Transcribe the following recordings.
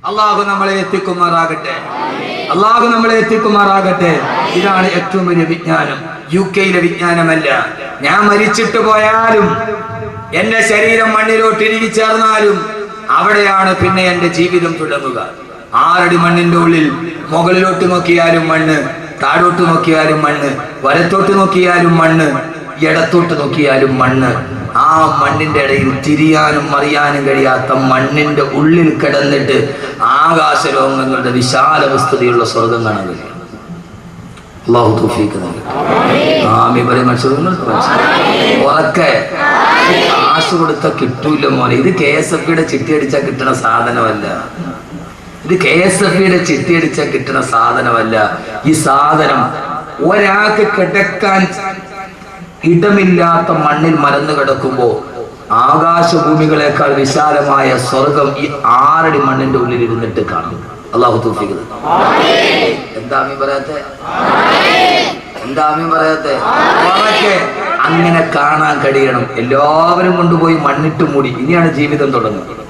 അള്ളാഹു നമ്മളെ എത്തിക്കുമാറാകട്ടെ. അള്ളാഹു നമ്മളെ എത്തിക്കുമാറാകട്ടെ. ഇതാണ് ഏറ്റവും വലിയ വിജ്ഞാനം. UK വിജ്ഞാനമല്ല. ഞാൻ മരിച്ചിട്ട് പോയാലും എന്റെ ശരീരം മണ്ണിലോട്ട് ഇഴുകി ചേർന്നാലും അവിടെയാണ് പിന്നെ എന്റെ ജീവിതം തുടങ്ങുക. 6 അടി മണ്ണിന്റെ ഉള്ളിൽ മുകളിലോട്ട് നോക്കിയാലും മണ്ണ്, താഴോട്ട് നോക്കിയാലും മണ്ണ്, വലത്തോട്ട് നോക്കിയാലും മണ്ണ്, ഇടത്തോട്ട് നോക്കിയാലും മണ്ണ്. ആ മണ്ണിന്റെ ഇടയിൽ തിരിയാനും മറിയാനും കഴിയാത്ത മണ്ണിന്റെ ഉള്ളിൽ കിടന്നിട്ട് ആകാശലോകങ്ങളുടെ വിശാല വസ്തുതയുള്ള സ്വർഗം കാണാൻ കഴിയും. അല്ലാഹു തൗഫീഖ് നൽകട്ടെ. ആമീൻ പറയും. ഉറക്കെ കാശ് കൊടുത്താൽ കിട്ടൂല മോനെ. ഇത് KSFയുടെ ചിട്ടി അടിച്ചാൽ കിട്ടുന്ന സാധനമല്ല. ഇത് KSFയുടെ ചിട്ടി അടിച്ചാൽ കിട്ടുന്ന സാധനമല്ല. ഈ സാധനം ഒരാൾക്ക് കിടക്കാൻ ഇടമില്ലാത്ത മണ്ണിൽ മരന്ന് കിടക്കുമ്പോ ആകാശഭൂമികളെക്കാൾ വിശാലമായ സ്വർഗം ഈ 6 അടി മണ്ണിന്റെ ഉള്ളിൽ ഇരുന്നിട്ട് കാണും. അല്ലാഹു തൗഫീഖ്. എന്താ ആമീൻ പറയാത്തെ? എന്താ ആമീൻ പറയാത്തെ? അങ്ങനെ കാണാൻ കഴിയണം. എല്ലാവരും കൊണ്ടുപോയി മണ്ണിട്ട് മൂടി. ഇനിയാണ് ജീവിതം തുടങ്ങുന്നത്.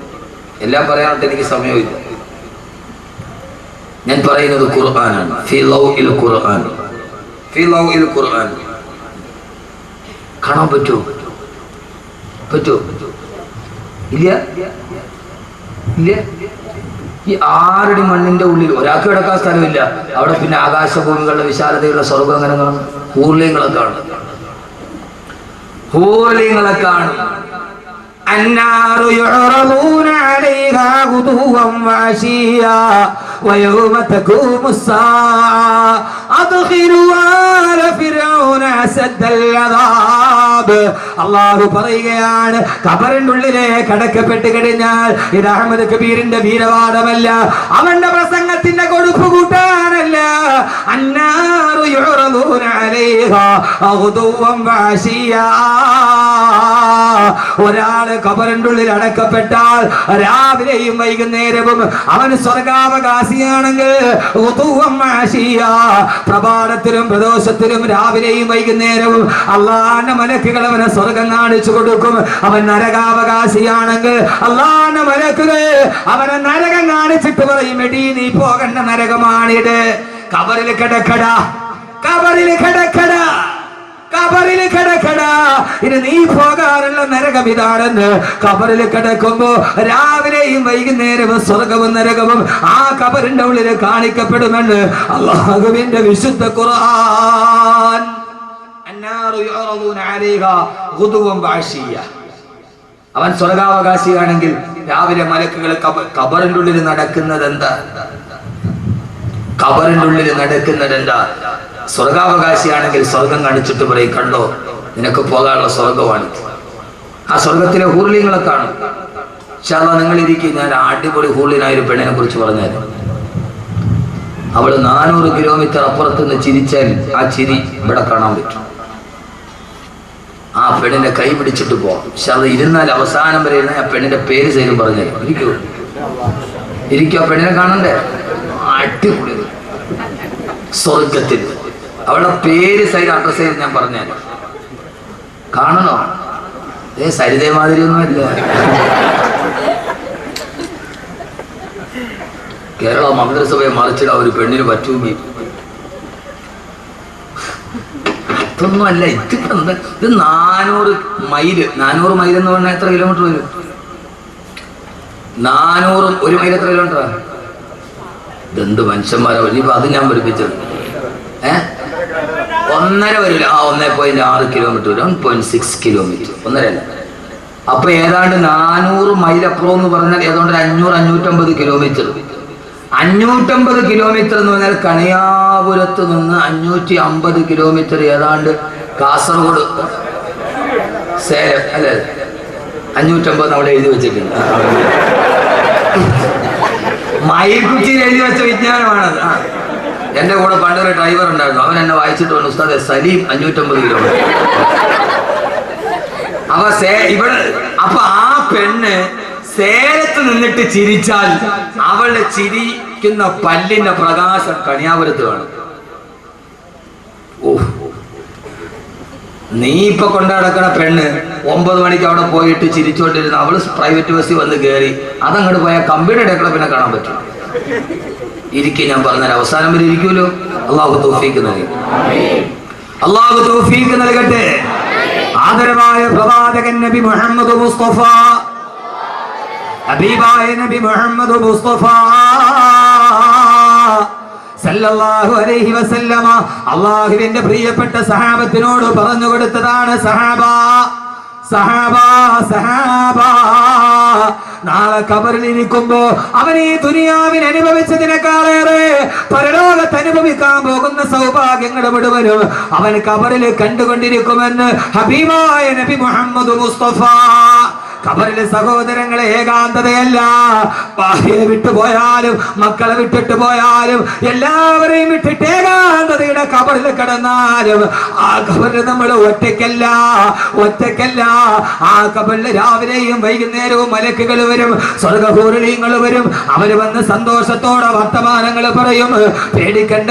എല്ലാം പറയാനായിട്ട് എനിക്ക് സമയമില്ല. ഞാൻ പറയുന്നത് ഖുർആനാണ്. ഫീ ലൗഇൽ ഖുർആൻ, ഫീ ലൗഇൽ ഖുർആൻ. കാണാൻ പറ്റുമോ? ഇല്ല ഇല്ല. ഈ 6 അടി മണ്ണിന്റെ ഉള്ളിൽ ഒരാൾക്ക് കിടക്കാൻ സ്ഥലമില്ല. അവിടെ പിന്നെ ആകാശഭൂമികളുടെ വിശാലതയുള്ള സ്വർഗം അങ്ങനെ കാണും. ഹൂർലിങ്ങളെ കാണും. النار يعرضون عليها غدوا وعشيا ويوم تقوم الساعة أدخلوا آل فرعون أشد العذاب. അള്ളാഹു പറയുകയാണ്, ഖബറിന്റെ ഉള്ളിലെ കടക്കപ്പെട്ട് കഴിഞ്ഞാൽ ഇത് അഹമ്മദ് കബീറിന്റെ വീരവാദമല്ല, അവന്റെ പ്രസംഗത്തിന്റെ കൊടുപ്പ് കൂട്ടാനല്ല. അന്നാറു യുറദൂന അലൈഹാ ഗുദുവൻ വഅശിയാ. ഒരാള് ഖബറിന്റെ ഉള്ളിൽ അടക്കപ്പെട്ടാൽ രാവിലെയും വൈകുന്നേരവും അവൻ സ്വർഗാവകാശിയാണെങ്കിൽ പ്രഭാതത്തിലും പ്രദോഷത്തിലും രാവിലെയും വൈകുന്നേരവും അള്ളാന്റെ മലക്കുകൾ അവനെ സ്വർഗം കാണിച്ചു കൊടുക്കും. അവൻ നരകാവകാശിയാണെങ്കിൽ അള്ളാന്റെ മലക്കുകൾ അവനെ നരകം കാണിച്ചിട്ട് പറയും, എടീ നീ പോകേണ്ട നരകമാണിത്. ഖബറിൽ കിടക്കടാ, ഖബറിൽ കിടക്കടാ, ഖബറിൽ കിടക്കടാ, ഇനി നീ പോകാനുള്ള നരകം ഇതാണെന്ന്. ഖബറിൽ കിടക്കുമ്പോ രാവിലെയും വൈകുന്നേരവും സ്വർഗവും നരകവും ആ ഖബറിന്റെ ഉള്ളിൽ കാണിക്കപ്പെടുമെന്ന് അല്ലാഹുവിന്റെ വിശുദ്ധ ഖുർആൻ. അന്നാറു യുറദൂന അലൈഹാ ഗുദുവൻ വഅശിയ. അവൻ സ്വർഗാവകാശിയാണെങ്കിൽ രാവിലെ മലക്കുകൾ ഖബറിന്റെ ഉള്ളിൽ നടക്കുന്നത് എന്താ? ഖബറിന്റെ ഉള്ളിൽ നടക്കുന്നത് എന്താ? സ്വർഗാവകാശിയാണെങ്കിൽ സ്വർഗം കാണിച്ചിട്ട് പറയും, കണ്ടോ നിനക്ക് പോകാനുള്ള സ്വർഗമാണ്. ആ സ്വർഗത്തിലെ ഹൂർലിങ്ങളെ കാണും. പക്ഷെ അതാ നിങ്ങൾ ഇരിക്കും. ഞാൻ അടിപൊളി ഹൂർലിനായ ഒരു പെണ്ണിനെ കുറിച്ച് പറഞ്ഞാൽ, അവള് 400 കിലോമീറ്റർ അപ്പുറത്ത് നിന്ന് ചിരിച്ചാൽ ആ ചിരി ഇവിടെ കാണാൻ പറ്റും. ആ പെണ്ണിന്റെ കൈ പിടിച്ചിട്ട് പോവാം. പക്ഷെ അത് ഇരുന്നാൽ അവസാനം വരെ ഇരുന്ന ആ പെണ്ണിന്റെ പേര് സൈലും പറഞ്ഞാൽ ഇരിക്കൂ, ഇരിക്കും. ആ പെണ്ണിനെ കാണണ്ടേ? അടിപൊളി സ്വർഗത്തിൽ അവളുടെ പേര് സൈഡ് അഡ്രസ് ചെയ്ത് ഞാൻ പറഞ്ഞാൽ കാണണോ? സരിതേ മാതിരി ഒന്നുമില്ല. കേരള മന്ത്രിസഭയെ മറിച്ചിട ഒരു പെണ്ണിന് പറ്റൂമി. അതൊന്നും അല്ല. ഇത് 400 മൈല്. 400 മൈൽ എന്ന് പറഞ്ഞാൽ എത്ര കിലോമീറ്റർ വരും? 400 1 മൈൽ എത്ര കിലോമീറ്ററാ? ഇതെന്ത് മനുഷ്യന്മാരാ. ഇനിയിപ്പോ അത് ഞാൻ പഠിപ്പിച്ചത് 1.5 വരില്ല. 1.6 കിലോമീറ്റർ വരും. 1.6 കിലോമീറ്റർ, 1.5 അല്ല. അപ്പൊ ഏതാണ്ട് 400 മൈൽ അപ്പുറം എന്ന് പറഞ്ഞാൽ ഏതാണ്ട് 500-550 കിലോമീറ്റർ. 550 കിലോമീറ്റർ എന്ന് പറഞ്ഞാൽ കണിയാപുരത്ത് നിന്ന് 550 കിലോമീറ്റർ ഏതാണ്ട് കാസർഗോഡ് സേലം അല്ലേ? 550 അവിടെ എഴുതി വെച്ചിട്ടുണ്ട്. മയിൽക്കുച്ചിയിൽ എഴുതി വെച്ച വിജ്ഞാനമാണത്. എന്റെ കൂടെ പണ്ടൊരു ഡ്രൈവർ ഉണ്ടായിരുന്നു. അവൻ എന്നെ വായിച്ചിട്ട് പറഞ്ഞു, ഉസ്താദെ സലീം 550 കിലോമീറ്റർ. അപ്പൊ ആ പെണ്ണ് സേലത്ത് നിന്നിട്ട് ചിരിച്ചാൽ അവളുടെ ചിരിക്കുന്ന പല്ലിന്റെ പ്രകാശം കണിയാപുരത്ത് കാണും. ഓ, നീ ഇപ്പൊ കൊണ്ടടക്കണ പെണ്ണ് 9 മണിക്ക് അവിടെ പോയിട്ട് ചിരിച്ചോണ്ടിരുന്ന അവള് പ്രൈവറ്റ് ബസ്സിൽ വന്ന് കയറി അതങ്ങോട്ട് പോയാൽ കമ്പിയുടെ ഇടയ്ക്കുള്ള പിന്നെ കാണാൻ പറ്റും. ഇരിക്കും, ഞാൻ പറഞ്ഞാൽ അവസാനം വരെ ഇരിക്കുമല്ലോ. അള്ളാഹു തൗഫീഖ് നൽകി, അള്ളാഹു തൗഫീഖ് നൽകട്ടെ. ആദരവായ പ്രവാചകൻ നബി മുഹമ്മദ് മുസ്തഫ, ഹബീബായ നബി മുഹമ്മദ് മുസ്തഫ സല്ലല്ലാഹു അലൈഹി വസല്ലമ അല്ലാഹുവിന്റെ പ്രിയപ്പെട്ട സഹാബത്തിനോട് പറഞ്ഞു കൊടുത്തതാണ്, സഹാബ നാളെ ഖബറിൽ ഇരിക്കുമ്പോ അവൻ ഈ ദുനിയാവിൽ അനുഭവിച്ചതിനേക്കാളേറെ പരലോകത്ത് അനുഭവിക്കാൻ പോകുന്ന സൗഭാഗ്യങ്ങൾ മുഴുവനും അവൻ ഖബറിൽ കണ്ടുകൊണ്ടിരിക്കുമെന്ന് ഹബീബായ നബി മുഹമ്മദ് മുസ്തഫ. ഖബറിലെ സഹോദരങ്ങളെ ഏകാന്തതയല്ല, ഭാര്യയെ വിട്ടുപോയാലും മക്കളെ വിട്ടിട്ട് പോയാലും എല്ലാവരെയും വിട്ടിട്ട് ഏകാന്തതയുടെ ഖബറിൽ കിടന്നാലും ആ ഖബറിൽ നമ്മൾ ഒറ്റയ്ക്കല്ല. ആ ഖബറിൽ രാവിലെയും വൈകുന്നേരവും മലക്കുകൾ വരും, സ്വർഗ്ഗഹൂറികൾ വരും. അവര് വന്ന് സന്തോഷത്തോടെ വർത്തമാനങ്ങൾ പറയും. പേടിക്കണ്ട,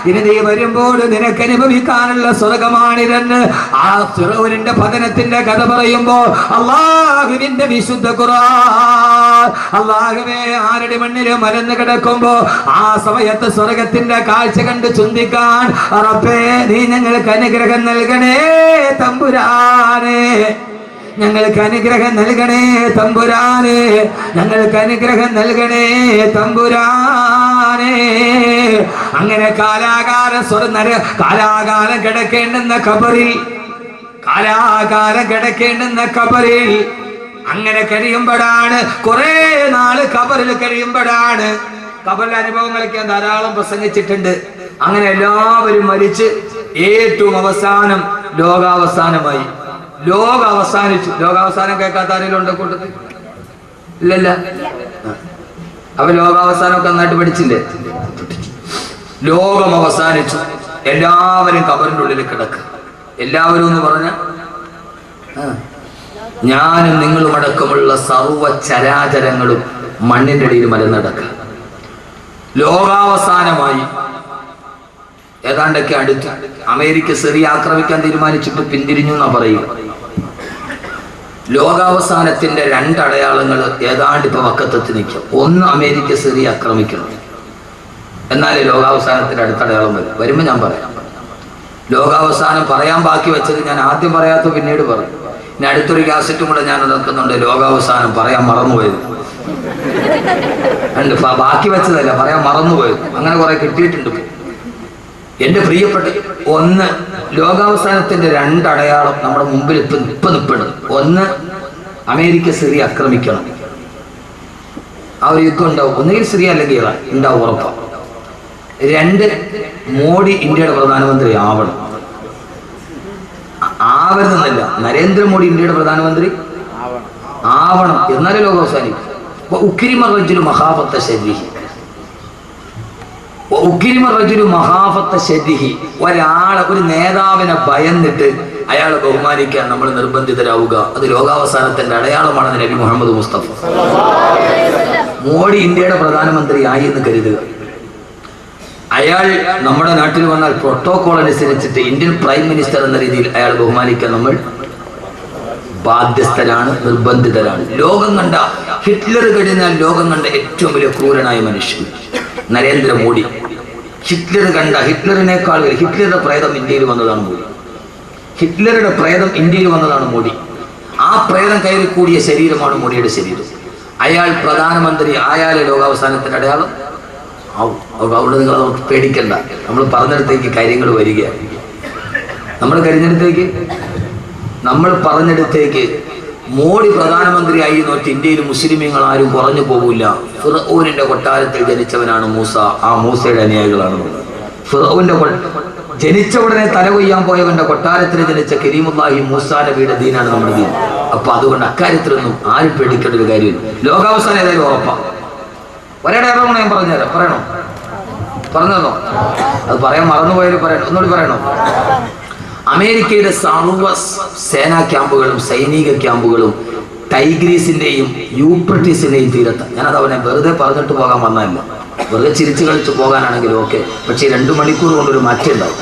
ഇനി നീ വരുമ്പോൾ നിനക്ക് അനുഭവിക്കാനുള്ള സ്വർഗമാണിതെന്ന് ആ ഫിറൗനിന്റെ പതനത്തിന്റെ കഥ പറയുമ്പോ അല്ലാഹുവിന്റെ വിശുദ്ധ ഖുർആൻ, അല്ലാഹുവേ ആരുടെ മണ്ണിൽ മലന്ന് കിടക്കുമ്പോ ആ സമയത്ത് സ്വർഗത്തിന്റെ കാഴ്ച കണ്ട് ചിന്തിക്കാൻ റബ്ബേ നീ ഞങ്ങൾക്ക് അനുഗ്രഹം നൽകണേ തമ്പുരാനെ, ഞങ്ങൾക്ക് അനുഗ്രഹം നൽകണേ തമ്പുരാനെ, ഞങ്ങൾക്ക് അനുഗ്രഹം നൽകണേ തമ്പുരാനെ. അങ്ങനെ കാലാകാലം കിടക്കേണ്ടുന്ന ഖബറിൽ, കാലാകാലം കിടക്കേണ്ടുന്ന ഖബറിൽ അങ്ങനെ കഴിയുമ്പോഴാണ്, കുറെ നാള് ഖബറിൽ കഴിയുമ്പോഴാണ്, ഖബറിലെ അനുഭവങ്ങളൊക്കെ ഞാൻ ധാരാളം പ്രസംഗിച്ചിട്ടുണ്ട്. അങ്ങനെ എല്ലാവരും മരിച്ച് ഏറ്റവും അവസാനം ലോകാവസാനമായി. ലോകം അവസാനിച്ചു. ലോകാവസാനം കേൾക്കാത്ത ആരെങ്കിലും ഉണ്ടോ കൂട്ടത്തിൽ? ഇല്ലല്ല. അപ്പൊ ലോകാവസാനമൊക്കെ നന്നായിട്ട് പഠിച്ചില്ലേ? ലോകം അവസാനിച്ചു. എല്ലാവരും ഖബറിന്റെ ഉള്ളിൽ കിടക്കുക. എല്ലാവരും എന്ന് പറഞ്ഞ ഞാനും നിങ്ങളും അടക്കമുള്ള സർവ്വ ചരാചരങ്ങളും മണ്ണിന്റെ അടിയിൽ മലന്നടക്കുക. ലോകാവസാനമായി. ഏതാണ്ടൊക്കെ അടുത്ത് അമേരിക്ക സിറിയ ആക്രമിക്കാൻ തീരുമാനിച്ചിട്ട് പിന്തിരിഞ്ഞു എന്നാ പറയുക. ലോകാവസാനത്തിന്റെ 2 അടയാളങ്ങൾ ഏതാണ്ട് ഇപ്പൊ വക്കത്തെത്തി നിൽക്കും. ഒന്ന്, അമേരിക്ക സിറിയ ആക്രമിക്കണം, എന്നാലേ ലോകാവസാനത്തിന്റെ അടുത്ത അടയാളം വരുമ്പോ ഞാൻ പറയാം. ലോകാവസാനം പറയാൻ ബാക്കി വെച്ചത് ഞാൻ ആദ്യം പറയാത്ത പിന്നീട് പറയും. ഇനി അടുത്തൊരു കാസറ്റും കൂടെ ഞാൻ നടക്കുന്നുണ്ട്, ലോകാവസാനം പറയാൻ മറന്നുപോയത്. ബാക്കി വെച്ചതല്ല, പറയാൻ മറന്നുപോയത്. അങ്ങനെ കുറെ കിട്ടിയിട്ടുണ്ട്. എന്റെ പ്രിയപ്പെട്ട, ഒന്ന്, ലോകാവസാനത്തിന്റെ 2 അടയാളം നമ്മുടെ മുമ്പിൽ ഇപ്പൊ നിൽപ്പുണ്ട്. ഒന്ന്, അമേരിക്ക സിറിയ ആക്രമിക്കണം. ആ ഒരു യുദ്ധം ഉണ്ടാവും. ഒന്നുകിൽ സിറിയ അല്ലെങ്കിൽ ഇറാൻ ഉണ്ടാവും, ഉറപ്പാണ്. 2, മോഡി ഇന്ത്യയുടെ പ്രധാനമന്ത്രി ആവണം. ആവരുന്നല്ല, നരേന്ദ്രമോദി ഇന്ത്യയുടെ പ്രധാനമന്ത്രി ആവണം, എന്നാലേ ലോകം അവസാനിക്കും. ഒരാളെ, ഒരു നേതാവിനെ ഭയന്നിട്ട് അയാളെ ബഹുമാനിക്കാൻ നമ്മൾ നിർബന്ധിതരാവുക, അത് ലോകാവസാനത്തിന്റെ അടയാളമാണെന്ന് നബി മുഹമ്മദ് മുസ്തഫ. മോഡി ഇന്ത്യയുടെ പ്രധാനമന്ത്രി ആയി എന്ന് കരുതുക. അയാൾ നമ്മുടെ നാട്ടിൽ വന്നാൽ പ്രോട്ടോകോൾ അനുസരിച്ചിട്ട് ഇന്ത്യൻ പ്രൈം മിനിസ്റ്റർ എന്ന രീതിയിൽ അയാൾ ബഹുമാനിക്കാൻ നമ്മൾ ബാധ്യസ്ഥരാണ്, നിർബന്ധിതരാണ്. ലോകം കണ്ട, ഹിറ്റ്ലർ കഴിഞ്ഞാൽ ലോകം കണ്ട ഏറ്റവും വലിയ ക്രൂരനായ മനുഷ്യൻ നരേന്ദ്രമോദി. ഹിറ്റ്ലറിനേക്കാൾ ഹിറ്റ്ലറുടെ പ്രേതം ഇന്ത്യയിൽ വന്നതാണ് മോദി. ഹിറ്റ്ലറുടെ പ്രേതം ഇന്ത്യയിൽ വന്നതാണ് മോദി. ആ പ്രേതം കയറി കൂടിയ ശരീരമാണ് മോദിയുടെ ശരീരം. അയാൾ പ്രധാനമന്ത്രി ആയാലേ ലോകാവസാനത്തിന്റെ അടയാളം ആവും. അതുകൊണ്ട് നിങ്ങൾ നമുക്ക് പേടിക്കണ്ട. നമ്മൾ പറഞ്ഞിടത്തേക്ക് കാര്യങ്ങൾ വരികയാണ്. നമ്മൾ പറഞ്ഞിടത്തേക്ക് മോഡി പ്രധാനമന്ത്രിയായി നോക്കി ഇന്ത്യയിൽ മുസ്ലിമീങ്ങൾ ആരും കുറഞ്ഞു പോകില്ല. ഫിർഔനിന്റെ കൊട്ടാരത്തിൽ ജനിച്ചവനാണ് മൂസ. ആ മൂസയുടെ അനുയായികളാണ് ഫിർഔന്റെ ജനിച്ച ഉടനെ തല കൊയ്യാൻ പോയവന്റെ കൊട്ടാരത്തിൽ ജനിച്ച കരീമുല്ലാഹി മൂസാ നബിയുടെ ദീനാണ് നമ്മുടെ ദീൻ. അപ്പൊ അതുകൊണ്ട് അക്കാര്യത്തിലൊന്നും ആരും പേടിക്കേണ്ട ഒരു കാര്യമില്ല. ലോകാവസാനം ഏതായാലും ഉറപ്പാണ്. ഒരേടേറണം ഞാൻ പറഞ്ഞുതരാം. പറഞ്ഞോ? അത് പറയാൻ മറന്നുപോയാലും പറയണം. ഒന്നുകൂടി പറയണോ? അമേരിക്കയുടെ സർവ്വ സേനാ ക്യാമ്പുകളും സൈനിക ക്യാമ്പുകളും ടൈഗ്രീസിന്റെയും യൂപ്രട്ടീസിന്റെയും തീരത്ത്. ഞാനത് അവനെ വെറുതെ പറഞ്ഞിട്ട് പോകാൻ വന്നതല്ല, വെറുതെ ചിരിച്ചു കളിച്ച് പോകാനാണെങ്കിലും ഓക്കെ. പക്ഷേ 2 മണിക്കൂർ കൊണ്ടൊരു മാറ്റം ഉണ്ടാവും.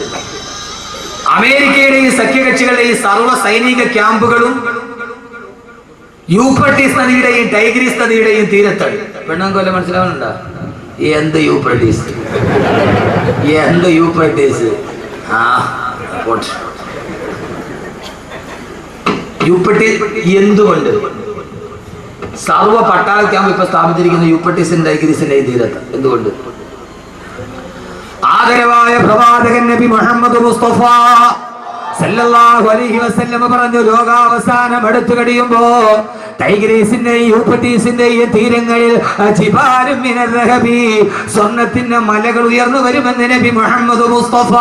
ആ അമേരിക്കയുടെയും സഖ്യകക്ഷികളുടെയും സർവ്വ സൈനിക ക്യാമ്പുകളും യൂഫ്രട്ടീസ് നദിയുടെയും ടൈഗ്രീസ് നദിയുടെയും തീരത്താണ്. പെണ്ണുകൊല്ലം മനസ്സിലാവുന്നുണ്ടോ? എന്ത് യൂഫ്രട്ടീസ്, എന്ത് യൂഫ്രട്ടീസ്? യൂഫ്രട്ടീസ് എന്തുകൊണ്ട് സർവ്വ പട്ടാള ക്യാമ്പ് ഇപ്പൊ സ്ഥാപിച്ചിരിക്കുന്ന യൂഫ്രട്ടീസിന്റെ ടൈഗ്രീസിന്റെയും തീരത്ത്? എന്തുകൊണ്ട്? ആദരവായ പ്രവാചകൻ നബി മുഹമ്മദ് മുസ്തഫ സല്ലല്ലാഹു അലൈഹി വസല്ലം പറഞ്ഞു, ലോകാവസാനം അടുത്തു കഴിയുമ്പോ ടൈഗ്രീസിന്റെയും യൂഫ്രട്ടീസിന്റെയും തീരങ്ങളിൽ ജിബാലും മിനർ റഹബി, സ്വർണ്ണത്തിന്റെ മലകൾ ഉയർന്നു വരുമെന്ന് നബി മുഹമ്മദ് മുസ്തഫ.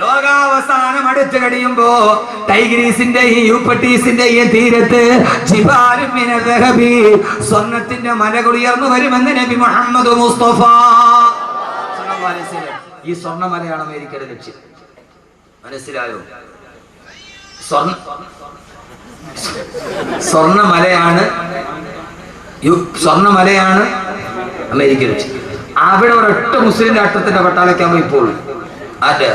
ലോകാവസാനം അടുത്തു കഴിയുമ്പോ ടൈഗ്രീസിന്റെയും യൂഫ്രട്ടീസിന്റെയും തീരത്ത് ജിബാലും മിനർ റഹബി, സ്വർണ്ണത്തിന്റെ മലകൾ ഉയർന്നു വരുമെന്ന് നബി മുഹമ്മദ് മുസ്തഫ. ഈ സ്വർണ്ണമലയാണ് അമേരിക്കയുടെ ലക്ഷ്യം. മനസ്സിലായോ? സ്വർണ്ണമലയാണ് അമേരിക്ക ലക്ഷ്യം. അവിടെ ഒരൊറ്റ മുസ്ലിം രാഷ്ട്രത്തിന്റെ പട്ടാളക്കാമ്പ് ഇപ്പോൾ അതെ,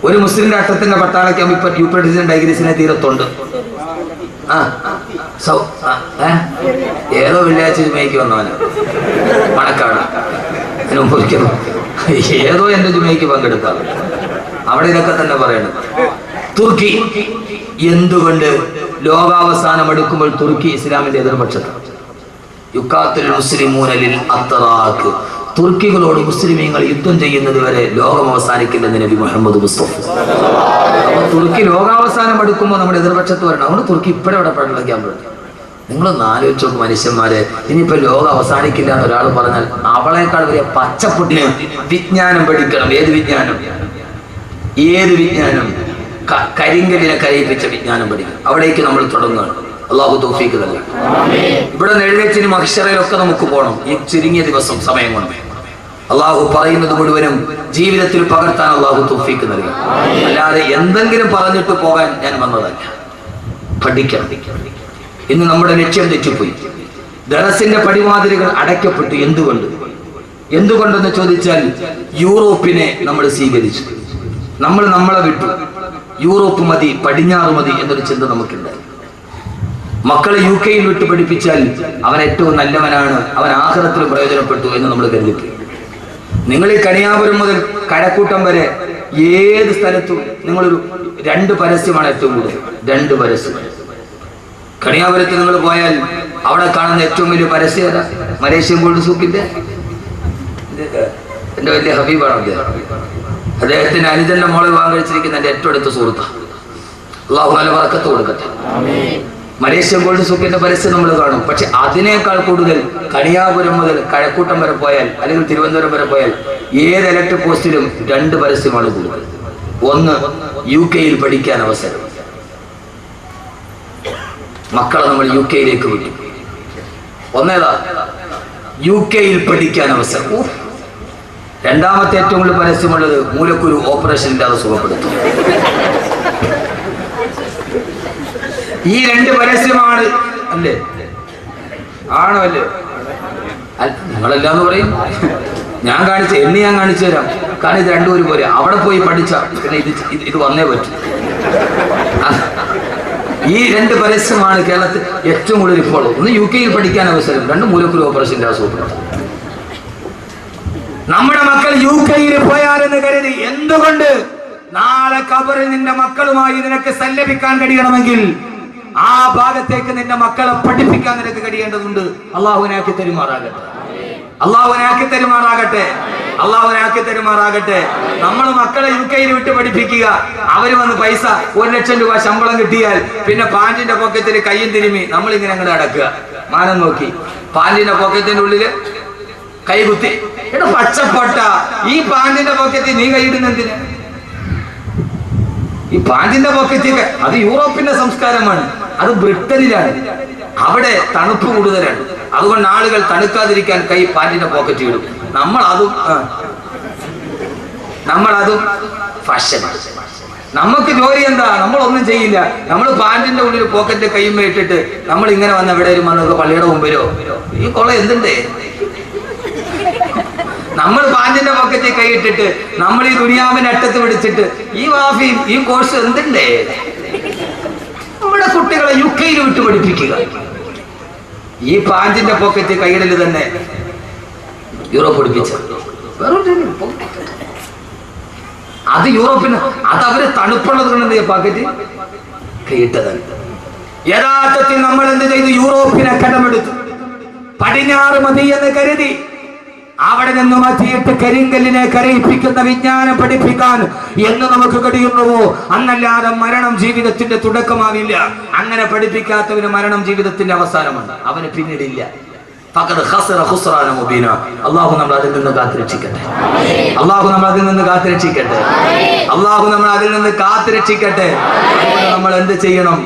ഒരു മുസ്ലിം രാഷ്ട്രത്തിന്റെ പട്ടാളക്കാമ്പ് ഇപ്പൊ യൂഫ്രട്ടീസിന്റെ ടൈഗ്രീസിനെ തീരത്തുണ്ട്. ഏതോ വെള്ളിയാഴ്ച ജുമയ്ക്ക് വന്നവന് മണക്കാട് ഏതോ എന്റെ ജുമയ്ക്ക് പങ്കെടുക്കാം. അവിടെ ഇതൊക്കെ തന്നെ പറയണം. തുർക്കി എന്തുകൊണ്ട് ലോകാവസാനം എടുക്കുമ്പോൾ തുർക്കി ഇസ്ലാമിന്റെ എതിർപക്ഷത്ത്? യുക്കാത്തുൽ മുസ്ലിമൂനലിൽ അത്തറാഖ്, തുർക്കികളോട് മുസ്ലിമീങ്ങൾ യുദ്ധം ചെയ്യുന്നത് വരെ ലോകം അവസാനിക്കില്ലെന്ന് നബി മുഹമ്മദ് മുസ്തഫ. അപ്പൊ തുർക്കി ലോകാവസാനം എടുക്കുമ്പോൾ നമ്മുടെ എതിർപക്ഷത്ത് വരണം. അതുകൊണ്ട് തുർക്കി ഇപ്പോഴും അവിടെ പടലക്കാൻ പറ്റും. നിങ്ങളൊന്ന് ആലോചിച്ച് നോക്കും മനുഷ്യന്മാരെ. ഇനിയിപ്പോ ലോകം അവസാനിക്കില്ല എന്ന് ഒരാൾ പറഞ്ഞാൽ അവളേക്കാൾ വലിയ പച്ചപ്പൊട്ടിന് വിജ്ഞാനം പഠിക്കണം. ഏത് വിജ്ഞാനം? ഏത് വിജ്ഞാനം? കരിങ്കലിനെ കരയിപ്പിച്ച വിജ്ഞാനം പഠിക്കണം. അവിടേക്ക് നമ്മൾ തുടങ്ങുകയാണ്. അള്ളാഹു തൗഫീഖ് നൽകി. ഇവിടെ എഴുന്നേറ്റിന് മഹ്ശറയിലൊക്കെ നമുക്ക് പോകണം. ഈ ചുരുങ്ങിയ ദിവസം സമയം കൊണ്ട് അള്ളാഹു പറയുന്നത് മുഴുവനും ജീവിതത്തിൽ പകർത്താൻ അള്ളാഹു തൗഫീഖ് നൽകി. അല്ലാതെ എന്തെങ്കിലും പറഞ്ഞിട്ട് പോകാൻ ഞാൻ വന്നതല്ല. പഠിക്കണം. ഇന്ന് നമ്മുടെ ലക്ഷ്യം തെറ്റിപ്പോയി. ദറസിന്റെ പടിവാതിലുകൾ അടയ്ക്കപ്പെട്ടു. എന്തുകൊണ്ടെന്ന് ചോദിച്ചാൽ യൂറോപ്പിനെ നമ്മൾ സ്വീകരിച്ചു. നമ്മളെ വിട്ടു. യൂറോപ്പ് മതി, പടിഞ്ഞാറ് മതി എന്നൊരു ചിന്ത നമുക്കുണ്ട്. മക്കളെ UK-യിൽ വിട്ട് പഠിപ്പിച്ചാൽ അവൻ ഏറ്റവും നല്ലവനാണ്, അവൻ ആഖിറത്തിൽ പ്രയോജനപ്പെട്ടു എന്ന് നമ്മൾ കരുതിപ്പോയി. നിങ്ങൾ ഈ കണിയാപുരം മുതൽ കഴക്കൂട്ടം വരെ ഏത് സ്ഥലത്തും നിങ്ങളൊരു 2 പരസ്യമാണ് ഏറ്റവും കൂടുതൽ. 2 പരസ്യം. കണിയാപുരത്ത് നിങ്ങൾ പോയാൽ അവിടെ കാണുന്ന ഏറ്റവും വലിയ പരസ്യം ഏതാ? മലേഷ്യൻ ഗോൾഡ് സൂക്കിന്റെ എന്റെ വലിയ ഹബീബാണ് അദ്ദേഹം. അദ്ദേഹത്തിന് അനുജന്റെ മോളെ വിവാഹം കഴിച്ചിരിക്കുന്ന എന്റെ ഏറ്റവും അടുത്ത സുഹൃത്താണ്. അള്ളാഹു നല്ല ബർക്കത്ത് കൊടുക്കട്ടെ. മലേഷ്യൻ ഗോൾഡ് സൂക്കിന്റെ പരസ്യം നമ്മൾ കാണും. പക്ഷെ അതിനേക്കാൾ കൂടുതൽ കണിയാപുരം മുതൽ കഴക്കൂട്ടം വരെ പോയാൽ അല്ലെങ്കിൽ തിരുവനന്തപുരം വരെ പോയാൽ ഏത് ഇലക്ട്രിക് പോസ്റ്റിലും 2 പരസ്യമാണ് കൂടുതൽ. ഒന്ന്, UK-യിൽ പഠിക്കാൻ അവസരം. മക്കളെ നമ്മൾ UK-യിലേക്ക് വിട്ടു. ഒന്നേതാ? UK-യിൽ പഠിക്കാൻ അവസരം. രണ്ടാമത്തെ ഏറ്റവും കൂടുതൽ പരസ്യമുള്ളത് മൂലക്കുരു ഓപ്പറേഷൻ ഇല്ലാതെ സുഖപ്പെടുത്തും. ഈ 2 പരസ്യമാണ്. അല്ലേ? ആണോ? അല്ലേ? നിങ്ങളെല്ലാന്ന് പറയും. ഞാൻ കാണിച്ചു തരാം. കാരണം ഇത് 2 ഒരുപോലെ. അവിടെ പോയി പഠിച്ച പിന്നെ ഇത് വന്നേ പറ്റും. ഈ 2 പരസ്യമാണ് കേരളത്തിൽ ഏറ്റവും കൂടുതൽ ഇപ്പോൾ. ഒന്ന് UK-യിൽ പഠിക്കാൻ അവസരം, 2 മൂലക്കുരു ഓപ്പറേഷൻ ഇല്ലാതെ സുഖപ്പെടുത്തും. നമ്മുടെ മക്കൾ UK-യിൽ പോയാലെന്ന് കരുതി എന്തുകൊണ്ട്? നാളെ ഖബറിൽ നിന്റെ മക്കളുമായി നിനക്ക് സല്ലപിക്കാൻ കഴിയണമെങ്കിൽ ആ ഭാഗത്തേക്ക് നിന്റെ മക്കളെ പഠിപ്പിക്കാൻ നിനക്ക് കഴിയേണ്ടതുണ്ട്. അള്ളാഹുവിനാക്കി തരുമാറാകട്ടെ. നമ്മൾ മക്കളെ UK-യിൽ വിട്ട് പഠിപ്പിക്കുക. അവര് വന്ന് പൈസ 1 ലക്ഷം രൂപ ശമ്പളം കിട്ടിയാൽ പിന്നെ പാന്റിന്റെ പോക്കറ്റിൽ കയ്യും തിരുമി നമ്മളിങ്ങനെ അങ്ങോട്ട് അടക്കുക. മാനം നോക്കി പാന്റിന്റെ പോക്കറ്റിന്റെ ഉള്ളില് കൈകുത്തി. എടാ പച്ചപ്പൊട്ട, ഈ പാന്റിന്റെ പോക്കറ്റിൽ നീ കൈയിടുന്നെന്തിന്? ഈ പാന്റിന്റെ പോക്കറ്റിൽ അത് യൂറോപ്പിന്റെ സംസ്കാരമാണ്. അത് ബ്രിട്ടനിലാണ്. അവിടെ തണുപ്പ് കൂടുതലാണ്. അതുകൊണ്ട് ആളുകൾ തണുക്കാതിരിക്കാൻ കൈ പാന്റിന്റെ പോക്കറ്റ് ഇടും. നമ്മളതും ഫാഷൻ. നമുക്ക് ജോലി എന്താ? നമ്മളൊന്നും ചെയ്യില്ല. നമ്മൾ പാന്റിന്റെ ഉള്ളിൽ പോക്കറ്റ് കൈമ്മ ഇട്ടിട്ട് നമ്മൾ ഇങ്ങനെ വന്ന എവിടെയും വന്നത് പള്ളിയുടെ മുമ്പിലോ ഈ കൊള്ള എന്തുണ്ടേ നമ്മൾ പാഞ്ചിന്റെ പോക്കറ്റിൽ കൈയിട്ടിട്ട് നമ്മൾ ഈ ദുനിയാവിന്റെ അറ്റത്ത് പിടിച്ചിട്ട് ഈ വാഫിയും ഈ കോഴ്സ് എന്തുണ്ടേ? നമ്മുടെ കുട്ടികളെ UK വിട്ട് പഠിപ്പിക്കുക. ഈ പാഞ്ചിന്റെ പോക്കറ്റ് കൈയിടല് തന്നെ യൂറോപ്പ് പഠിപ്പിച്ച അത് യൂറോപ്പിന് അത് അവര് തണുപ്പുള്ളത് കൊണ്ട് പാക്കറ്റ് കൈയിട്ടതാണ്. യഥാർത്ഥത്തിൽ നമ്മൾ എന്ത് ചെയ്തു? യൂറോപ്പിനെ കടമെടുത്തു. പടിഞ്ഞാറ് മതി എന്ന് കരുതി അവിടെ നിന്ന് മതിയിട്ട് കരിങ്കല്ലിനെ കരയിപ്പിക്കുന്ന വിജ്ഞാനം പഠിപ്പിക്കാൻ എന്ന് നമുക്ക് കഴിയുന്നുവോ? അന്നല്ലാതെ മരണം ജീവിതത്തിന്റെ തുടക്കമാവില്ല. അങ്ങനെ പഠിപ്പിക്കാത്തവന് മരണം ജീവിതത്തിന്റെ അവസാനമാണ്, അവന് പിന്നീടില്ല. അള്ളാഹു നമ്മൾ അതിൽ നിന്ന് കാത്തുരക്ഷിക്കട്ടെ. അള്ളാഹു നമ്മൾ അതിൽ നിന്ന് കാത്തുരക്ഷിക്കട്ടെ. അള്ളാഹു നമ്മൾ അതിൽ നിന്ന് കാത്തുരക്ഷിക്കട്ടെ. നമ്മൾ എന്ത് ചെയ്യണം?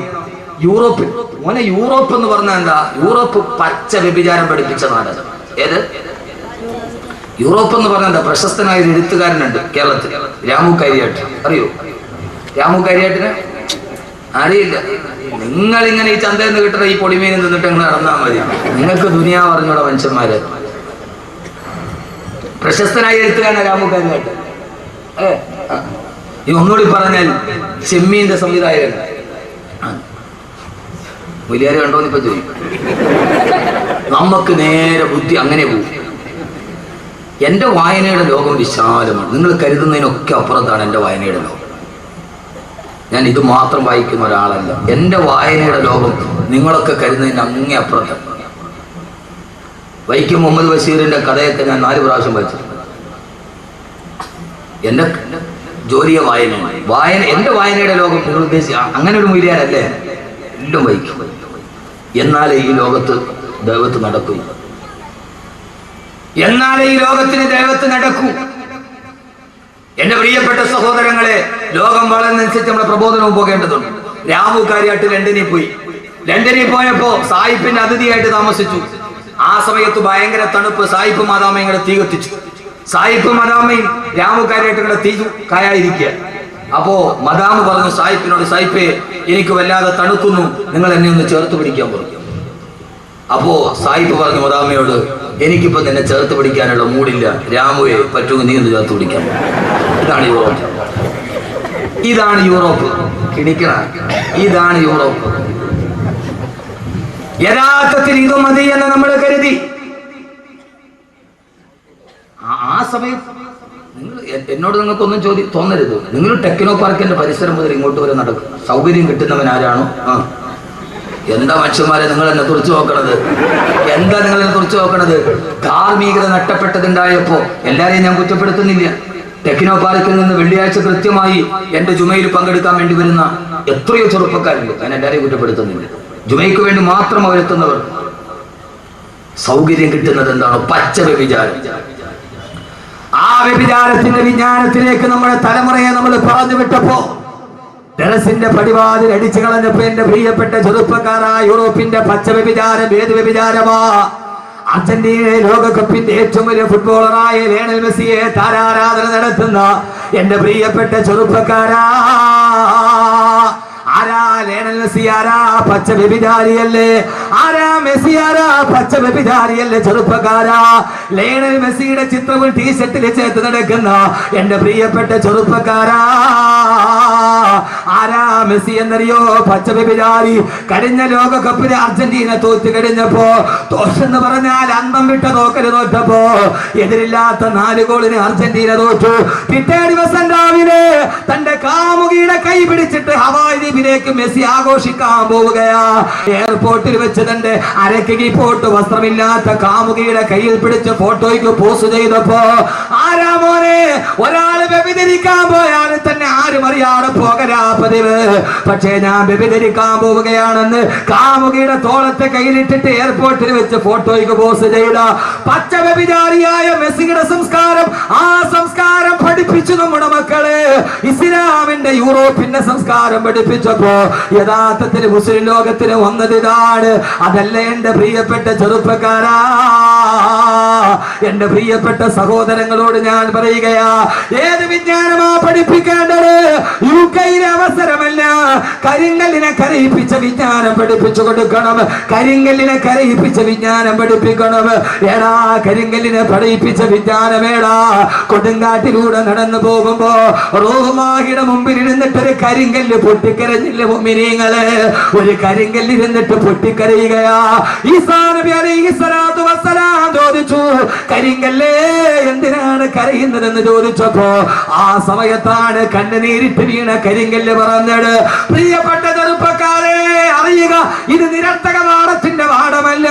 യൂറോപ്പ് മോനെ, യൂറോപ്പ് എന്ന് പറഞ്ഞാൽ എന്താ? യൂറോപ്പ് പച്ച വ്യഭിചാരം പഠിപ്പിച്ച നാടാണ്. ഏത് യൂറോപ്പ് എന്ന് പറഞ്ഞാൽ എന്താ? പ്രശസ്തനായ ഒരു എഴുത്തുകാരനുണ്ട് കേരളത്തിൽ, രാമു കരിയാട്ട്. അറിയോ രാമു കരിയാട്ടിനെ? അറിയില്ല. നിങ്ങൾ ഇങ്ങനെ ഈ ചന്തയിൽ നിന്ന് കിട്ടുന്ന ഈ പൊടിമീനും തിന്നിട്ട് നിങ്ങൾ നടന്നാൽ മതി. നിങ്ങൾക്ക് ദുനിയാവ് അറിഞ്ഞൂടെ മനുഷ്യന്മാര്. പ്രശസ്തനായ എഴുത്തുകാരൻ രാമു കരിയാട്ട്. ഈ ഒന്നുകൂടി പറഞ്ഞാൽ ചെമ്മീന്റെ സംവിധായകൻ. വലിയാര് കണ്ടോന്ന് ഇപ്പൊ ചോദിക്കും. നമുക്ക് നേരെ ബുദ്ധി അങ്ങനെ പോകും. എന്റെ വായനയുടെ ലോകം വിശാലമാണ്. നിങ്ങൾ കരുതുന്നതിനൊക്കെ അപ്പുറത്താണ് എന്റെ വായനയുടെ ലോകം. ഞാൻ ഇത് മാത്രം വായിക്കുന്ന ഒരാളല്ല. എന്റെ വായനയുടെ ലോകം നിങ്ങളൊക്കെ കരുതുന്നതിന് അങ്ങേ അപ്പുറത്താണ്. വൈക്കം മുഹമ്മദ് ബഷീറിന്റെ കഥയൊക്കെ ഞാൻ 4 പ്രാവശ്യം വായിച്ചിട്ടുണ്ട്. എന്റെ ജോലിയെ വായന എന്റെ വായനയുടെ ലോകം നിങ്ങൾ ഉദ്ദേശിച്ച അങ്ങനെ ഒരു മൂല്യാരല്ലേ? എല്ലാം വായിക്കും. എന്നാലേ ഈ ലോകത്ത് ദൈവത്ത് നടക്കൂ. എന്നാലേ ഈ ലോകത്തിന് ദൈവത്ത് നടക്കൂ. എന്റെ പ്രിയപ്പെട്ട സഹോദരങ്ങളെ, ലോകം വളർന്നനുസരിച്ച് നമ്മുടെ പ്രബോധനവും പോകേണ്ടതുണ്ട്. രാമു കാര്യാട്ട് ലണ്ടനിൽ പോയി. ലണ്ടനിൽ പോയപ്പോ സായിപ്പിന്റെ അതിഥിയായിട്ട് താമസിച്ചു. ആ സമയത്ത് ഭയങ്കര തണുപ്പ്. സായിപ്പ് മദാമയും കൂടെ തീ കത്തിച്ചു. സായിപ്പ് മദാമയും രാമു കാര്യായിട്ട് കൂടെ തീ കായായിരിക്കുക. അപ്പോ മദാമ പറഞ്ഞു സായിപ്പിനോട്, സായിപ്പേ എനിക്ക് വല്ലാതെ തണുക്കുന്നു, നിങ്ങൾ എന്നെ ഒന്ന് ചേർത്ത് പിടിക്കാൻ പറഞ്ഞു. അപ്പോ സായിപ്പ് പറഞ്ഞു മദാമയോട്, എനിക്കിപ്പോ നിന്നെ ചേർത്ത് പിടിക്കാനുള്ള മൂടില്ല, രാമുവെ പറ്റുമെങ്കിൽ നീ ഒന്ന് ചേർത്ത് പിടിക്കാൻ. ഇതാണ് യൂറോപ്പ്. ഇതാണ് യൂറോപ്പ്. കിണിക്കണ ഇതാണ് യൂറോപ്പ്. യഥാർത്ഥത്തിൽ ഇത് മതി എന്ന് നമ്മൾ കരുതി. ആ സമയത്ത് നിങ്ങൾ എന്നോട് നിങ്ങൾക്കൊന്നും തോന്നരുത്. നിങ്ങൾ ടെക്നോ പാർക്കിന്റെ പരിസരം മുതൽ ഇങ്ങോട്ട് വരെ നടക്കും. സൗകര്യം കിട്ടുന്നവൻ ആരാണോ? എന്താ മനുഷ്യന്മാരെ നിങ്ങൾ എന്നെ തുറച്ചു നോക്കണത്? എന്താ നിങ്ങൾ എന്നെ തുറച്ചു നോക്കണത്? ധാർമ്മികത നഷ്ടപ്പെട്ടതുണ്ടായപ്പോ എല്ലാരെയും ഞാൻ കുറ്റപ്പെടുത്തുന്നില്ല. ടെക്നോ പാർക്കിൽ നിന്ന് വെള്ളിയാഴ്ച കൃത്യമായി എന്റെ ജുമയിൽ പങ്കെടുക്കാൻ വേണ്ടി വരുന്ന എത്രയോ ചെറുപ്പക്കാരുണ്ട്. ഞാൻ എല്ലാരെയും കുറ്റപ്പെടുത്തുന്നില്ല. ജുമയ്ക്ക് വേണ്ടി മാത്രം അവരെത്തുന്നവർ. സൗകര്യം കിട്ടുന്നത് എന്താണോ? പച്ച വ്യഭിചാരം. ആ വ്യഭിചാരത്തിന്റെ വിജ്ഞാനത്തിലേക്ക് നമ്മുടെ തലമുറയെ നമ്മൾ പറഞ്ഞു വിട്ടപ്പോ ടെറസിന്റെ പടിവാതിൽ അടിച്ചു കളഞ്ഞപ്പോ എന്റെ പ്രിയപ്പെട്ട ചെറുപ്പക്കാരാ, യൂറോപ്പിന്റെ പച്ച വ്യഭിചാരം ഏത് വ്യഭിചാരമാ? അർജന്റീന ലോകകപ്പിന്റെ ഏറ്റവും വലിയ ഫുട്ബോളറായ ലയണൽ മെസ്സിയെ താരാരാധന നടത്തുന്ന എന്റെ പ്രിയപ്പെട്ട ചെറുപ്പക്കാരാ, ആരാ ലയണൽ മെസ്സി? ആരാ? പച്ച വ്യഭിചാരിയല്ലേ? ആരാ മെസ്സി? ആരാ? പച്ച വ്യഭിചാരിയല്ലേ? ചെറുപ്പക്കാരാ, ലയണൽ മെസ്സിയുടെ ചിത്രവും ടീഷർട്ടിൽ ചേർത്ത് നടക്കുന്ന എന്റെ പ്രിയപ്പെട്ട ചെറുപ്പക്കാരാ, ആരാ മെസ്സി എന്നറിയോ? പച്ച വ്യഭിചാരി. കഴിഞ്ഞ ലോകകപ്പിന് അർജന്റീന തോറ്റ് കഴിഞ്ഞപ്പോ, തോറ്റെന്ന് പറഞ്ഞാൽ അന്തം വിട്ട തോക്കല് തോറ്റപ്പോ, എതിരില്ലാത്ത 4 ഗോളിന് അർജന്റീന തോറ്റു. പിറ്റേ ദിവസം രാവിലെ തന്റെ കാമുകിയുടെ കൈ പിടിച്ചിട്ട് ഹവായ് ദ്വീപിലേക്ക് മെസ്സി ആഘോഷിക്കാൻ പോവുകയാ. എയർപോർട്ടിൽ വെച്ച് തന്റെ അരക്കി പോട്ട് വസ്ത്രമില്ലാത്ത കാമുകിയുടെ കയ്യിൽ പിടിച്ച് ഫോട്ടോയ്ക്ക് പോസ്റ്റ് ചെയ്തപ്പോ, ആരാ മോനെ? ഒരാള് വ്യഭിചരിക്കാൻ പോയാൽ തന്നെ ആരും അറിയാതെ പോകരാ പതിവ്. പക്ഷേ ഞാൻ വ്യഭിചരിക്കാൻ പോവുകയാണെന്ന് കാമുകിയുടെ തോളത്തെ കയ്യിലിട്ടിട്ട് എയർപോർട്ടിൽ വെച്ച് ഫോട്ടോയ്ക്ക് പോസ്റ്റ് ചെയ്ത പച്ച വ്യഭിചാരിയായ മെസ്സിയുടെ സംസ്കാരം, ആ സംസ്കാരം പഠിപ്പിച്ചു നമ്മുടെ മക്കളെ. ഇസ്ലാമിന്റെ യൂറോപ്പിന്റെ സംസ്കാരം പഠിപ്പിച്ചപ്പോ യഥാർത്ഥത്തിൽ മുസ്ലിം ലോകത്തിന് വന്നത് ഇതാണ്. അതല്ല എന്റെ പ്രിയപ്പെട്ട ചെറുപ്പക്കാരാ, എന്റെ പ്രിയപ്പെട്ട സഹോദരങ്ങളോട് ഞാൻ പറയുകയാ, ഏത് വിജ്ഞാനമാ പഠിപ്പിക്കേണ്ടത്? യുകെയിലെ അവസരമല്ല. കരിങ്കല്ലിനെ കരയിപ്പിച്ച വിജ്ഞാനം പഠിപ്പിച്ചു കൊടുക്കണം. കരിങ്കല്ലിനെ കരയിപ്പിച്ച വിജ്ഞാനം പഠിപ്പിക്കണം. ഏടാ കരിങ്കല്ലിനെ പഠിപ്പിച്ച വിജ്ഞാനമേടാ. കൊടുങ്കാട്ടിലൂടെ നടന്നു പോകുമ്പോ റൂഹുല്ലാഹിയുടെ മുമ്പിൽ ഇരുന്നിട്ട് ഒരു കരിങ്കല്ല് പൊട്ടിക്കരഞ്ഞില്ല മുഅ്മിനീങ്ങളെ? ഒരു കരിങ്കല്ല് ഇരുന്നിട്ട് പൊട്ടിക്കരയുകയാ. ഈസാ നബി അലൈഹിസ്സലാത്തു വസ്സലാം ചോദിച്ചു, കരിങ്കല്ലേ എന്തിനാണ് കരയുന്നതെന്ന് ചോദിച്ചപ്പോ ആ സമയത്താണ് കണ്ണുനീരിട്ട് വീണ കരിങ്കല്ല് പറഞ്ഞത്, പ്രിയപ്പെട്ട ചെറുപ്പക്കാരെ അറിയുക, ഇത് നിരർത്ഥക വാടത്തിന്റെ വാടമല്ല.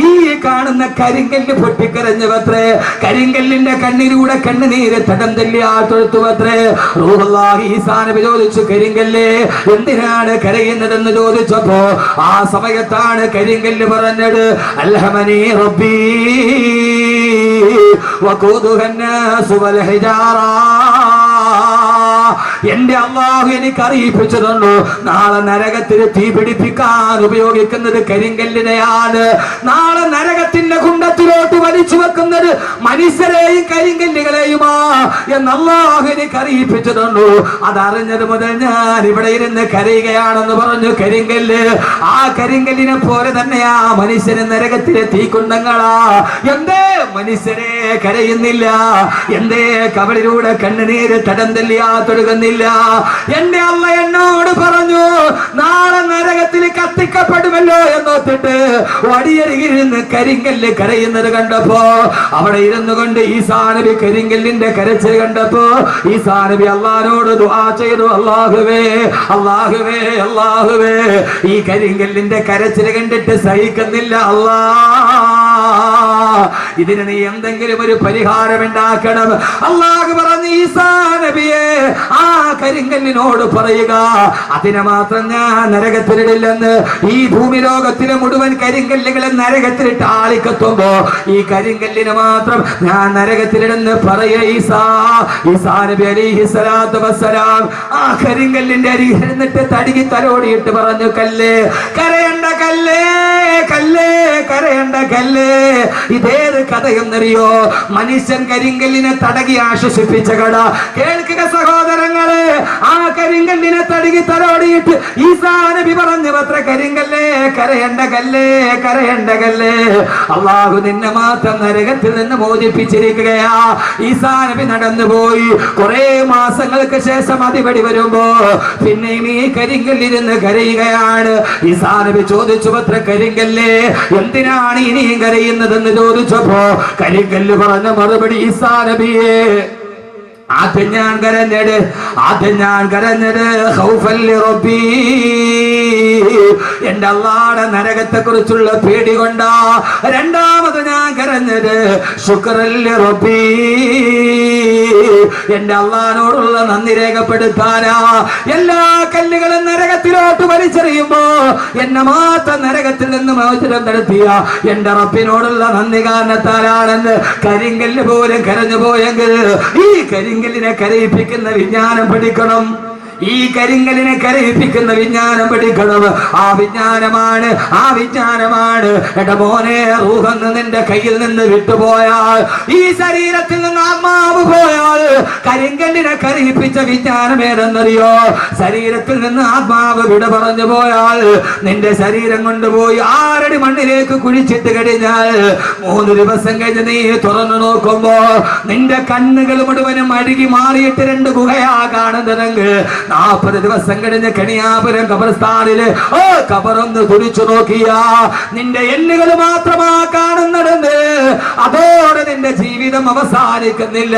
ഈ കാണുന്ന കരിങ്കല്ല് പൊട്ടിക്കരഞ്ഞുവത്രേ. കരിങ്കല്ലിന്റെ കണ്ണിലൂടെ കണ്ണുനീര് തടം തല്ലിയാ തൊഴുത്തുവത്രേ. റൂഹുല്ലാഹി ഈസാ നബി ചോദിച്ചു, കരിങ്കല്ലേ എന്തിനാണ് കരയുന്നതെന്ന് ചോദിച്ചപ്പോ ആ സമയത്താണ് കരിങ്കല്ല് പറഞ്ഞത്, അൽഹമനി റബ്ബി വഖൂദുഹന്നാസു വൽ ഹിജാറ. എന്റെ അല്ലാഹു എനിക്ക് അറിയിപ്പിച്ചു തന്നു, നാളെ നരകത്തിൽ തീ പിടിപ്പിക്കാൻ ഉപയോഗിക്കുന്നത് കരിങ്കല്ലിനെയാണ്. നാളെ നരകത്തിന്റെ കുണ്ടത്തിലോട്ട് വലിച്ചു വെക്കുന്നത് മനുഷ്യരെയും കരിങ്കല്ലുകളെയുമാ എന്ന് അല്ലാഹു എനിക്ക് അറിയിപ്പിച്ചു തന്നു. അതറിഞ്ഞത് മുതൽ ഞാൻ ഇവിടെ ഇരുന്ന് കരയുകയാണെന്ന് പറഞ്ഞു കരിങ്കല്ല്. ആ കരിങ്കല്ലിനെ പോലെ തന്നെയാ മനുഷ്യന് നരകത്തിലെ തീക്കുണ്ടങ്ങളാ. എന്തേ മനുഷ്യരെ കരയുന്നില്ല? എന്തേ കവളിലൂടെ കണ്ണുനീര് തടം തല്ലിയാ തൊഴുകുന്നില്ല? എന്റെ അള്ള എന്നോട് പറഞ്ഞു, നാളെ നരകത്തിൽ കത്തിക്കപ്പെടുമല്ലോ എന്നോത്തിട്ട് വടിയരികിരുന്ന് കരിങ്കല്ല് കരയുന്നത് കണ്ടപ്പോ അവിടെ ഇരുന്നു കൊണ്ട് ഈസാ നബി കരിങ്കല്ലിന്റെ കരച്ചിൽ കണ്ടപ്പോ ഈസാ നബി അള്ളാഹിനോട് ദുആ ചെയ്തു, അല്ലാഹുവേ അല്ലാഹുവേ അല്ലാഹുവേ, ഈ കരിങ്കല്ലിന്റെ കരച്ചിൽ കണ്ടിട്ട് സഹിക്കുന്നില്ല അല്ലാ, ഇതിന് നീ എന്തെങ്കിലും ഒരു പരിഹാരം ഉണ്ടാക്കണം. അല്ലാഹു പറഞ്ഞു, ഈസാ നബിയെ ആ കരിങ്കല്ലിനോട് പറയുക, അതിനെ മാത്രം ഞാൻ നരകത്തിലിടില്ലെന്ന്. ഈ ഭൂമി ലോകത്തിലെ മുഴുവൻ കരിങ്കല്ലുകളെ നരകത്തിലിട്ട് ആളിക്കത്തുമ്പോ ഈ കരിങ്കല്ലിനെ മാത്രം ഞാൻ നരകത്തിലിടുന്ന് പറയ ഈസാ. ഈസാ നബി അലൈഹിസ്സലാത്തു വസ്സലാം ആ കരിങ്കല്ലിന്റെ അരികിൽ ഇരുന്നിട്ട് തടികി തലോടിയിട്ട് പറഞ്ഞു, കല്ലേ കരയണ്ട, കല്ലേ കല്ലേ കരയണ്ട കല്ലേ. ഇതേത് കഥയെന്നറിയോ? മനുഷ്യൻ കരിങ്കല്ലിനെ തടകി ആശ്വസിപ്പിച്ച കഥ. കേൾക്കുക സഹോദരങ്ങളെ, ആ കരിങ്കല്ലിനെ തടകി തലോടിയിട്ട് ഈസാ നബി പറഞ്ഞു അത്ര, കരിങ്കല്ലേ കരയണ്ട കല്ലേ കരയണ്ട കല്ലേ, അല്ലാഹു നിന്നെ മാത്രം നരകത്തിൽ നിന്ന് മോചിപ്പിച്ചിരിക്കുകയാ. ഈസാ നബി നടന്നുപോയി. കുറെ മാസങ്ങൾക്ക് ശേഷം അതിപടി വരുമ്പോ പിന്നെയും ഈ കരിങ്കല്ലിരുന്ന് കരയുകയാണ്. ഈസാ നബി ചോദിച്ചു അത്ര, കരിങ്കല്ലേ എന്തിനാണ് ഇനിയും കരയുന്നതെന്ന് ചോദിച്ചപ്പോ കരിങ്കല്ല് പറഞ്ഞ മറുപടി, ഈസാ നബിയെ ആദ്യം ഞാൻ കരഞ്ഞത് ഖൗഫൻ ലിറബ്ബി, എന്റെ അല്ലാഹുവിന്റെ നരകത്തെ കുറിച്ചുള്ള പേടി കൊണ്ടാ. രണ്ടാമത് ഞാൻ കരഞ്ഞത് ശുക്റൻ ലിറബ്ബി, എന്റെ അല്ലാഹുവിനോടുള്ള നന്ദി രേഖപ്പെടുത്താനാ. എല്ലാ കല്ലുകളും നരകത്തിലോട്ട് വലിച്ചെറിയുമ്പോ എന്നെ മാത്രം നരകത്തിൽ നിന്ന് മോചനം നടത്തിയ എന്റെ റബ്ബിനോടുള്ള നന്ദി കാരണത്താലാണെന്ന് കരിങ്കല്ല് പോലും കരഞ്ഞു പോയെങ്കിൽ ഈ കരിങ്കല്ലിനെ കരയിപ്പിക്കുന്ന വിജ്ഞാനം പഠിക്കണം. ഈ കരിങ്കല്ലിനെ കരയിപ്പിക്കുന്ന വിജ്ഞാനം പഠിക്കണം. ആ വിജ്ഞാനമാണ് എന്റെ മോനെ, റൂഹെന്ന് നിന്റെ കയ്യിൽ നിന്ന് വിട്ടുപോയാൽ, ഈ ശരീരത്തിൽ നിന്ന് ആത്മാവ് പോയാൽ, കരിങ്കല്ലിനെ കരയിപ്പിച്ച വിജ്ഞാനം ഏതെന്നറിയോ? ശരീരത്തിൽ നിന്ന് ആത്മാവ് വിട പറഞ്ഞു പോയാൽ നിന്റെ ശരീരം കൊണ്ടുപോയി 6 അടി മണ്ണിലേക്ക് കുഴിച്ചിട്ട് കഴിഞ്ഞാൽ 3 ദിവസം കഴിഞ്ഞ് നീ തുറന്നു നോക്കുമ്പോ നിന്റെ കണ്ണുകൾ മുഴുവനും അഴുകി മാറിയിട്ട് 2 ഗുഹയാ കാണുന്നതെങ്കിൽ 40 ദിവസം കഴിഞ്ഞ് കണിയാപുരം ഖബർസ്ഥാനില് ഖബറൊന്ന് തുടിച്ചു നോക്കിയാ നിന്റെ എല്ലുകൾ മാത്രമാ കാണുന്നതെന്ന്. അതോടെ നിന്റെ ജീവിതം അവസാനിക്കുന്നില്ല.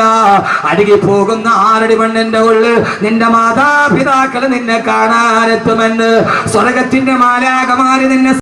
അഴുകി പോകുന്ന 6 അടി മണ്ണിന്റെ ഉള്ളിൽ നിന്റെ മാതാപിതാക്കൾ നിന്നെ കാണാനെത്തുമെന്ന് സ്വർഗത്തിന്റെ മാലാഖമാര് നിന്നെ